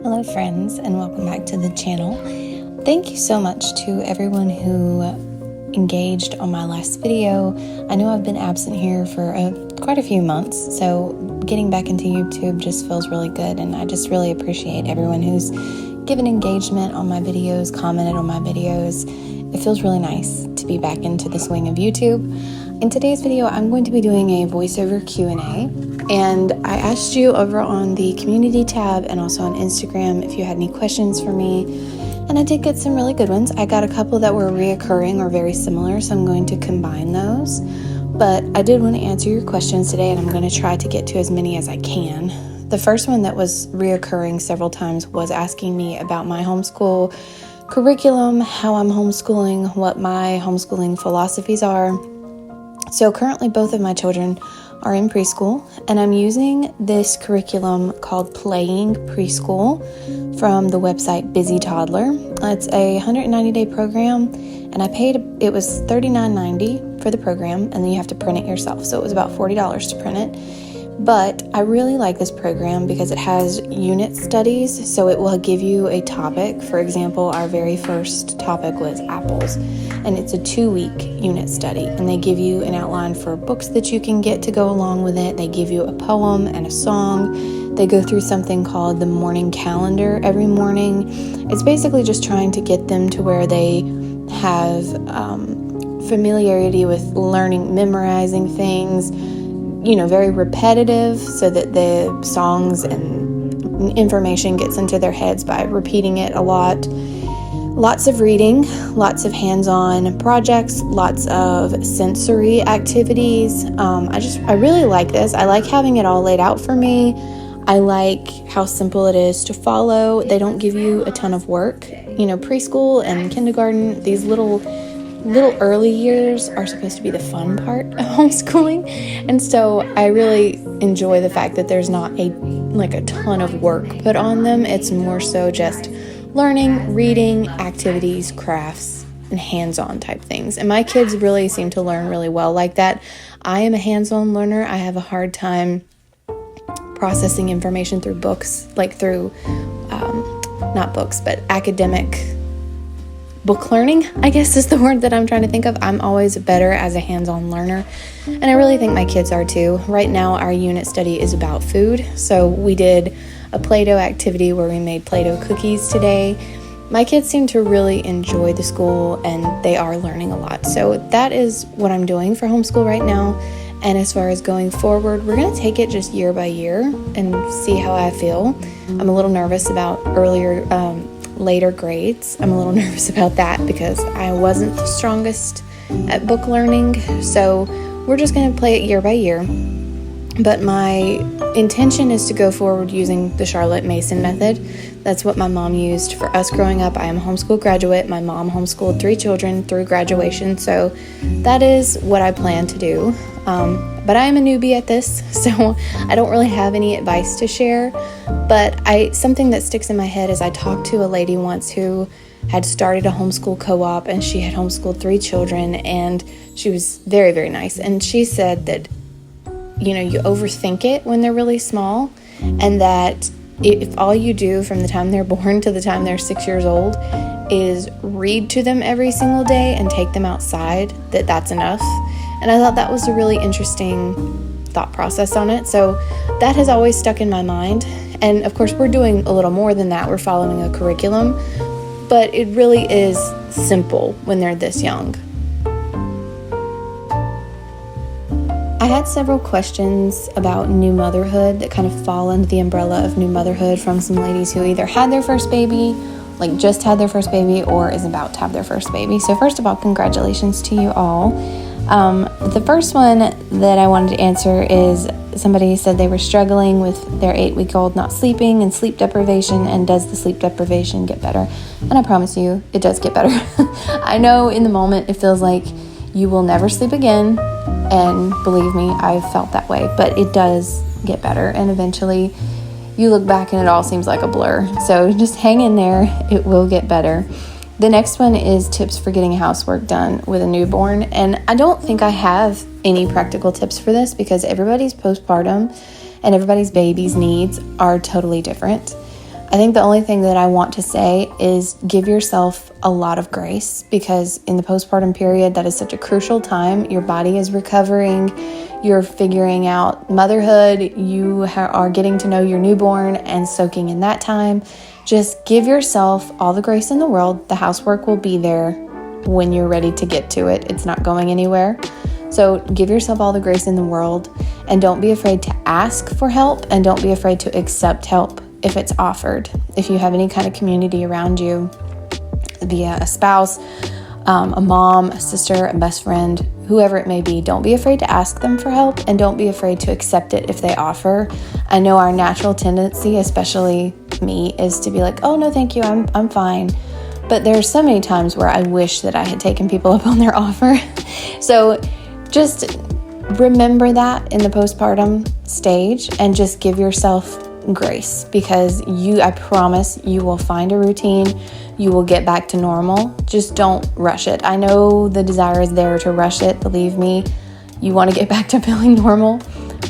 Hello friends, and welcome back to the channel. Thank you so much to everyone who engaged on my last video. I know I've been absent here for quite a few months, so getting back into YouTube just feels really good, and I just really appreciate everyone who's given engagement on my videos, commented on my videos. It feels really nice to be back into the swing of YouTube. In today's video, I'm going to be doing a voiceover Q&A, and I asked you over on the community tab and also on Instagram if you had any questions for me, and I did get some really good ones. I got a couple that were reoccurring or very similar, so I'm going to combine those. But I did want to answer your questions today, and I'm going to try to get to as many as I can. The first one that was reoccurring several times was asking me about my homeschool curriculum, how I'm homeschooling, what my homeschooling philosophies are. So currently both of my children are in preschool, and I'm using this curriculum called Playing Preschool from the website Busy Toddler. It's a 190-day program, and it was $39.90 for the program, and then you have to print it yourself. So it was about $40 to print it. But I really like this program because it has unit studies, so it will give you a topic. For example, our very first topic was apples, and it's a 2-week unit study, and they give you an outline for books that you can get to go along with it. They give you a poem and a song. They go through something called the morning calendar every morning. It's basically just trying to get them to where they have familiarity with learning, memorizing things, very repetitive, so that the songs and information gets into their heads by repeating it a lot. Lots of reading, lots of hands-on projects, lots of sensory activities. I really like this. I like having it all laid out for me. I like how simple it is to follow. They don't give you a ton of work. Preschool and kindergarten, these little early years are supposed to be the fun part of homeschooling, and so I really enjoy the fact that there's not a ton of work put on them. It's more so just learning, reading, activities, crafts, and hands-on type things, and my kids really seem to learn really well like that. I am a hands-on learner. I have a hard time processing information through books, not books, but academic book learning, I guess is the word that I'm trying to think of. I'm always better as a hands-on learner, and I really think my kids are too. Right now, our unit study is about food, so we did a Play-Doh activity where we made Play-Doh cookies today. My kids seem to really enjoy the school, and they are learning a lot. So that is what I'm doing for homeschool right now, and as far as going forward, we're going to take it just year by year and see how I feel. I'm a little nervous about later grades. I'm a little nervous about that because I wasn't the strongest at book learning, so we're just going to play it year by year. But my intention is to go forward using the Charlotte Mason method. That's what my mom used for us growing up. I am a homeschool graduate. My mom homeschooled 3 children through graduation, so that is what I plan to do. But I am a newbie at this, so I don't really have any advice to share. But something that sticks in my head is I talked to a lady once who had started a homeschool co-op, and she had homeschooled 3 children, and she was very, very nice. And she said that, you overthink it when they're really small, and that if all you do from the time they're born to the time they're 6 years old is read to them every single day and take them outside, that's enough. And I thought that was a really interesting thought process on it. So that has always stuck in my mind. And of course, we're doing a little more than that. We're following a curriculum, but it really is simple when they're this young. I had several questions about new motherhood that kind of fall under the umbrella of new motherhood from some ladies who either had their first baby, just had their first baby, or is about to have their first baby. So first of all, congratulations to you all. The first one that I wanted to answer is somebody said they were struggling with their 8-week-old not sleeping and sleep deprivation, and does the sleep deprivation get better? And I promise you, it does get better. I know in the moment it feels like you will never sleep again, and believe me, I've felt that way, but it does get better, and eventually you look back and it all seems like a blur. So just hang in there, it will get better. The next one is tips for getting housework done with a newborn. And I don't think I have any practical tips for this because everybody's postpartum and everybody's baby's needs are totally different. I think the only thing that I want to say is give yourself a lot of grace, because in the postpartum period, that is such a crucial time. Your body is recovering. You're figuring out motherhood. You are getting to know your newborn and soaking in that time. Just give yourself all the grace in the world. The housework will be there when you're ready to get to it. It's not going anywhere. So give yourself all the grace in the world, and don't be afraid to ask for help, and don't be afraid to accept help if it's offered. If you have any kind of community around you, via a spouse, a mom, a sister, a best friend, whoever it may be, don't be afraid to ask them for help, and don't be afraid to accept it if they offer. I know our natural tendency, especially me, is to be like, oh no, thank you, I'm fine. But there are so many times where I wish that I had taken people up on their offer. So just remember that in the postpartum stage, and just give yourself grace, because I promise you will find a routine. You will get back to normal. Just don't rush it. I know the desire is there to rush it. Believe me, you want to get back to feeling normal,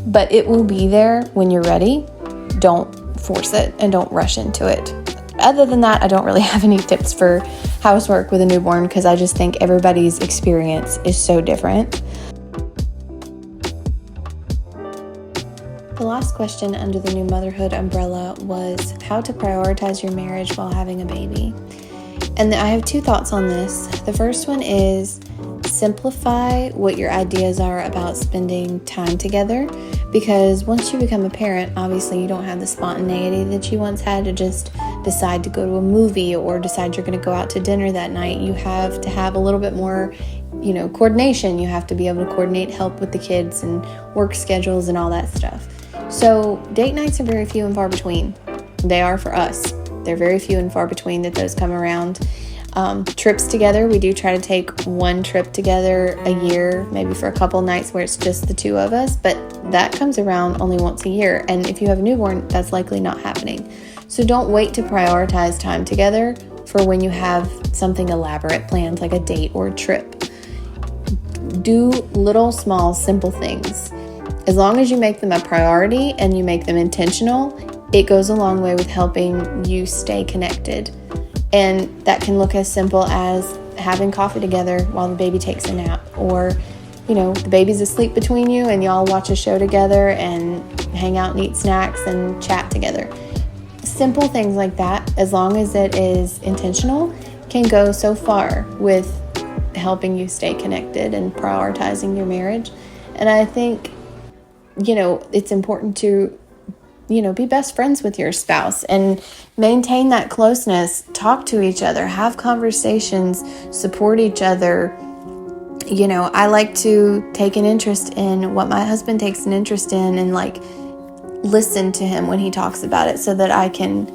but it will be there when you're ready. Don't force it and don't rush into it. Other than that, I don't really have any tips for housework with a newborn, because I just think everybody's experience is so different. The last question under the new motherhood umbrella was how to prioritize your marriage while having a baby. And I have two thoughts on this. The first one is simplify what your ideas are about spending time together, because once you become a parent, obviously you don't have the spontaneity that you once had to just decide to go to a movie or decide you're going to go out to dinner that night. You have to have a little bit more coordination. You have to be able to coordinate help with the kids and work schedules and all that stuff. So date nights are very few and far between. They are for us. They're very few and far between that those come around. Trips together, we do try to take one trip together a year, maybe for a couple nights where it's just the two of us, but that comes around only once a year. And if you have a newborn, that's likely not happening. So don't wait to prioritize time together for when you have something elaborate planned, like a date or a trip. Do little, small, simple things. As long as you make them a priority and you make them intentional, it goes a long way with helping you stay connected. And that can look as simple as having coffee together while the baby takes a nap, or, the baby's asleep between you and y'all watch a show together and hang out and eat snacks and chat together. Simple things like that, as long as it is intentional, can go so far with helping you stay connected and prioritizing your marriage. And I think, it's important to be best friends with your spouse and maintain that closeness, talk to each other, have conversations, support each other. I like to take an interest in what my husband takes an interest in, and listen to him when he talks about it so that I can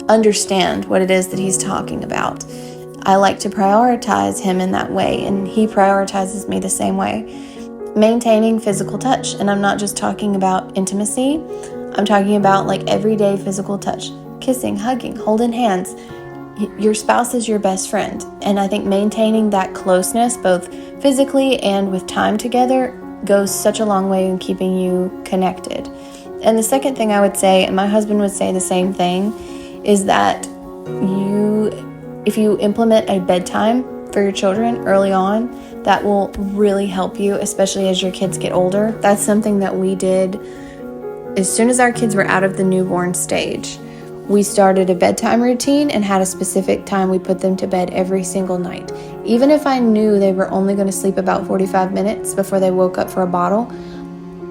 understand what it is that he's talking about. I like to prioritize him in that way, and he prioritizes me the same way. Maintaining physical touch, and I'm not just talking about intimacy. I'm talking about everyday physical touch, kissing, hugging, holding hands. Your spouse is your best friend. And I think maintaining that closeness, both physically and with time together, goes such a long way in keeping you connected. And the second thing I would say, and my husband would say the same thing, is that if you implement a bedtime for your children early on, that will really help you, especially as your kids get older. That's something that we did as soon as our kids were out of the newborn stage. We started a bedtime routine and had a specific time we put them to bed every single night. Even if I knew they were only going to sleep about 45 minutes before they woke up for a bottle,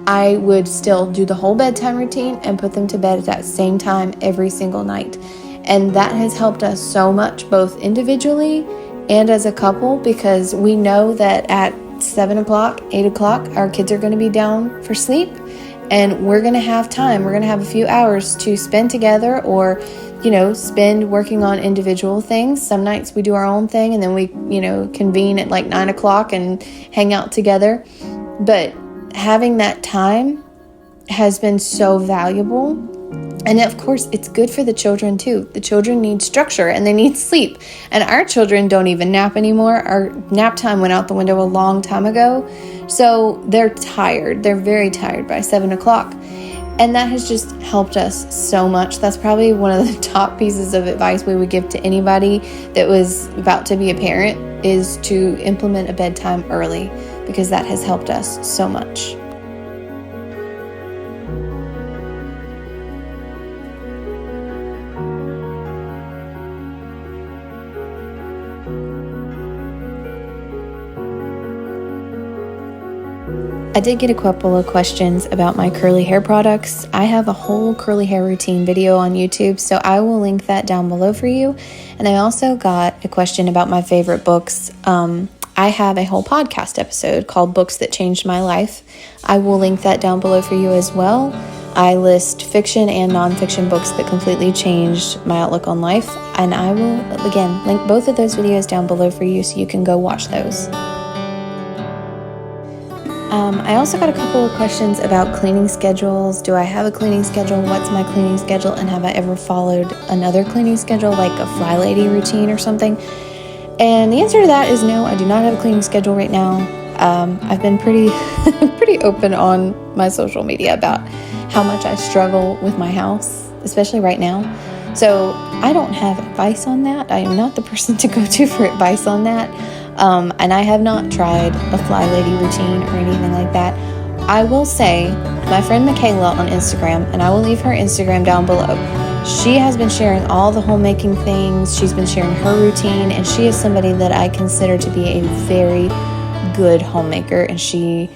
I would still do the whole bedtime routine and put them to bed at that same time every single night. And that has helped us so much, both individually and as a couple, because we know that at 7 o'clock, 8 o'clock, our kids are going to be down for sleep, and we're going to have time. We're going to have a few hours to spend together, or, spend working on individual things. Some nights we do our own thing, and then we, convene at 9 o'clock and hang out together. But having that time has been so valuable. And of course, it's good for the children too. The children need structure and they need sleep. And our children don't even nap anymore. Our nap time went out the window a long time ago. So they're tired. They're very tired by 7 o'clock. And that has just helped us so much. That's probably one of the top pieces of advice we would give to anybody that was about to be a parent, is to implement a bedtime early, because that has helped us so much. I did get a couple of questions about my curly hair products. I have a whole curly hair routine video on YouTube, so I will link that down below for you. And I also got a question about my favorite books. I have a whole podcast episode called Books That Changed My Life. I will link that down below for you as well. I list fiction and nonfiction books that completely changed my outlook on life. And I will, again, link both of those videos down below for you so you can go watch those. I also got a couple of questions about cleaning schedules. Do I have a cleaning schedule? What's my cleaning schedule? And have I ever followed another cleaning schedule, like a Fly Lady routine or something? And the answer to that is no, I do not have a cleaning schedule right now. I've been pretty open on my social media about how much I struggle with my house, especially right now. So I don't have advice on that. I am not the person to go to for advice on that. And I have not tried a Fly Lady routine or anything like that. I will say, my friend Michaela on Instagram, and I will leave her Instagram down below, she has been sharing all the homemaking things. She's been sharing her routine, and she is somebody that I consider to be a very good homemaker, and she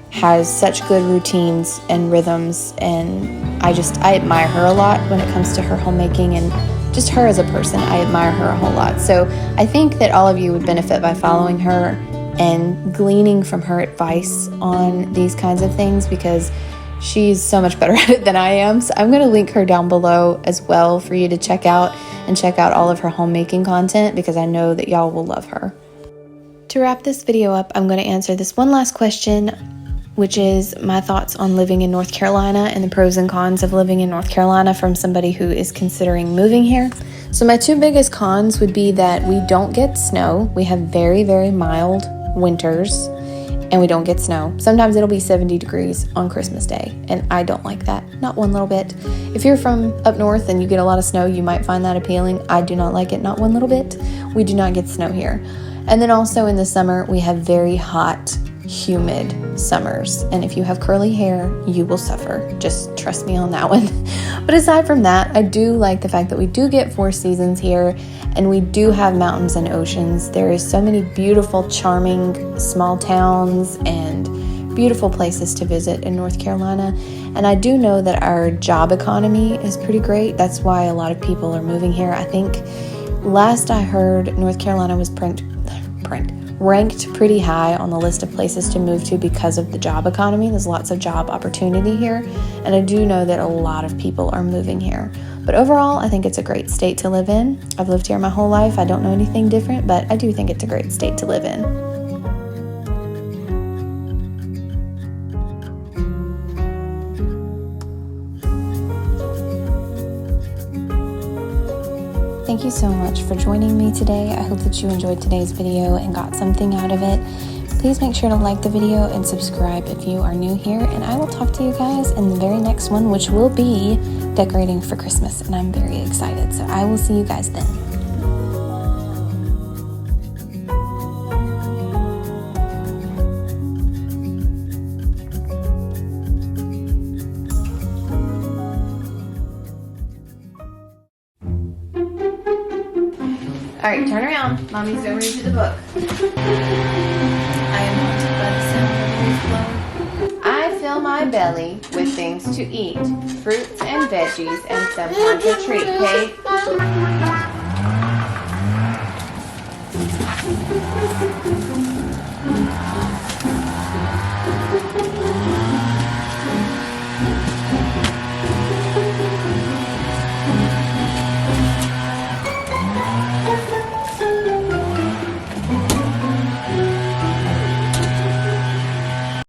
has such good routines and rhythms, and I admire her a lot when it comes to her homemaking, and just her as a person. I admire her a whole lot. So I think that all of you would benefit by following her and gleaning from her advice on these kinds of things, because she's so much better at it than I am. So I'm going to link her down below as well for you to check out, and check out all of her homemaking content, because I know that y'all will love her. To wrap this video up, I'm going to answer this one last question, which is my thoughts on living in North Carolina and the pros and cons of living in North Carolina from somebody who is considering moving here. So my two biggest cons would be that we don't get snow. We have very, very mild winters, and we don't get snow. Sometimes it'll be 70 degrees on Christmas Day, and I don't like that, not one little bit. If you're from up north and you get a lot of snow, you might find that appealing. I do not like it, not one little bit. We do not get snow here. And then also in the summer, we have very hot, humid summers, and if you have curly hair, you will suffer. Just trust me on that one. But aside from that, I do like the fact that we do get 4 seasons here, and we do have mountains and oceans. There is so many beautiful, charming small towns and beautiful places to visit in North Carolina. And I do know that our job economy is pretty great. That's why a lot of people are moving here. I think last I heard, North Carolina was ranked pretty high on the list of places to move to because of the job economy. There's lots of job opportunity here, and I do know that a lot of people are moving here. But overall, I think it's a great state to live in. I've lived here my whole life. I don't know anything different, but I do think it's a great state to live in. Thank you so much for joining me today. I hope that you enjoyed today's video and got something out of it. Please make sure to like the video and subscribe if you are new here, and I will talk to you guys in the very next one, which will be decorating for Christmas, and I'm very excited. So I will see you guys then. All right, turn around. Mommy's gonna read you the book. I am haunted by the sound of the leaves blowing. I fill my belly with things to eat, fruits and veggies, and sometimes a treat, Kate.